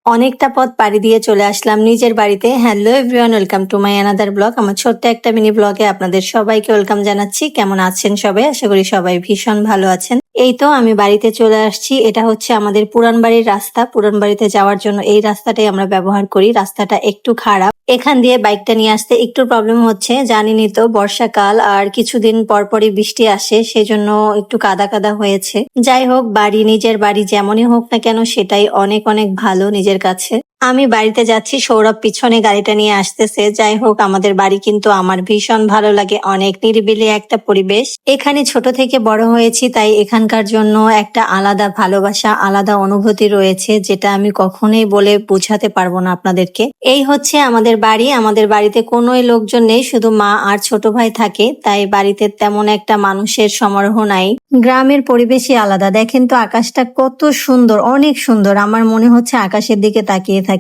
অনেকটা পথ পাড়ি দিয়ে চলে আসলাম নিজের বাড়িতে। Hello everyone, welcome to my another blog. আমার ছোট্ট একটা মিনি ব্লগে আপনাদের সবাইকে ওয়েলকাম জানাচ্ছি। কেমন আছেন সবাই? আশা করি সবাই ভীষণ ভালো আছেন। এই তো আমি বাড়িতে চলে আসছি। এটা হচ্ছে আমাদের পুরান বাড়ির রাস্তা। পুরান বাড়িতে যাওয়ার জন্য এই রাস্তাটাই আমরা ব্যবহার করি। রাস্তাটা একটু খারাপ, এখান দিয়ে বাইকটা নিয়ে আসতে একটু প্রবলেম হচ্ছে। জানিনি তো, বর্ষাকাল আর কিছুদিন পরপরই বৃষ্টি আসে, সেজন্য একটু কাদা কাদা হয়েছে। যাই হোক, বাড়ি নিজের বাড়ি যেমনই হোক না কেন সেটাই অনেক অনেক ভালো নিজের কাছে। আমি বাড়িতে যাচ্ছি, সৌরভ পিছনে গাড়িটা নিয়ে আসতেছে। যাই হোক, আমাদের বাড়ি কিন্তু আমার ভীষণ ভালো লাগে। অনেক নিরিবিলি একটা পরিবেশ। এখানে ছোট থেকে বড় হয়েছি, তাই এখানকার জন্য একটা আলাদা ভালোবাসা, আলাদা অনুভূতি রয়েছে, যেটা আমি কখনোই বলে বোঝাতে পারবো না আপনাদেরকে। এই হচ্ছে আমাদের বাড়ি। আমাদের বাড়িতে কোনোই লোকজন নেই, শুধু মা আর ছোট ভাই থাকে, তাই বাড়িতে তেমন একটা মানুষের সমারোহ নাই। গ্রামের পরিবেশই আলাদা। দেখেন তো আকাশটা কত সুন্দর, অনেক সুন্দর। আমার মনে হচ্ছে আকাশের দিকে তাকিয়ে থাকি।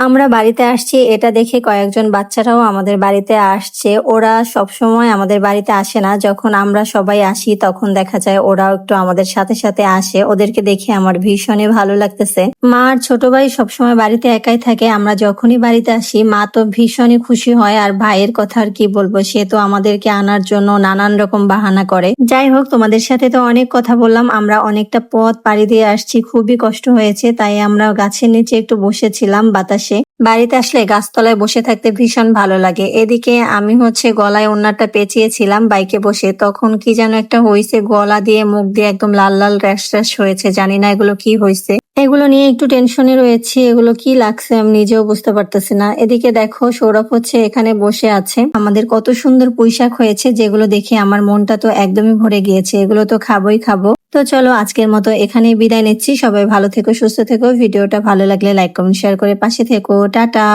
আমরা বাড়িতে আসছি এটা দেখে কয়েকজন বাচ্চারাও আমাদের বাড়িতে আসছে। ওরা সব সময় আমাদের বাড়িতে আসে না, যখন আমরা সবাই আসি তখন দেখা যায় ওরাও একটু আমাদের সাথে সাথে আসে। ওদেরকে দেখে আমার ভীষণই ভালো লাগতেছে। মা আর ছোট ভাই সবসময় বাড়িতে একাই থাকে। আমরা যখনই বাড়িতে আসি মা তো ভীষণই খুশি হয়। আর ভাইয়ের কথা আর কি বলবো, সে তো আমাদেরকে আনার জন্য নানান রকম বাহানা করে। যাই হোক, তোমাদের সাথে তো অনেক কথা বললাম। আমরা অনেকটা পথ পাড়ি দিয়ে আসছি, খুবই কষ্ট হয়েছে, তাই আমরা গাছের নিচে একটু বসেছিলাম বাতাসে। বাড়িতে আসলে গাছতলায় বসে থাকতে ভীষণ ভালো লাগে। এদিকে আমি হচ্ছে গলায় ওড়নাটা পেঁচিয়েছিলাম বাইকে বসে, তখন কি যেন একটা হয়েছে, গলা দিয়ে মুখ দিয়ে একদম লাল লাল র্যাশ র্যাশ হয়েছে। জানি না এগুলো কি হয়েছে, এগুলো নিয়ে একটু টেনশনে রয়েছি। এগুলো কি লাগছে আমি নিজেও বুঝতে পারতেছি না। এদিকে দেখো, সৌরভ হচ্ছে এখানে বসে আছে। আমাদের কত সুন্দর পুঁইশাক হয়েছে, যেগুলো দেখে আমার মনটা তো একদমই ভরে গিয়েছে। এগুলো তো খাবোই খাবো। তো চলো আজকের মতো এখানেই বিদায় নিচ্ছি। সবাই ভালো থেকো, সুস্থ থেকো। ভিডিওটা ভালো লাগলে লাইক কমেন্ট শেয়ার করে পাশে থেকো। টাটা।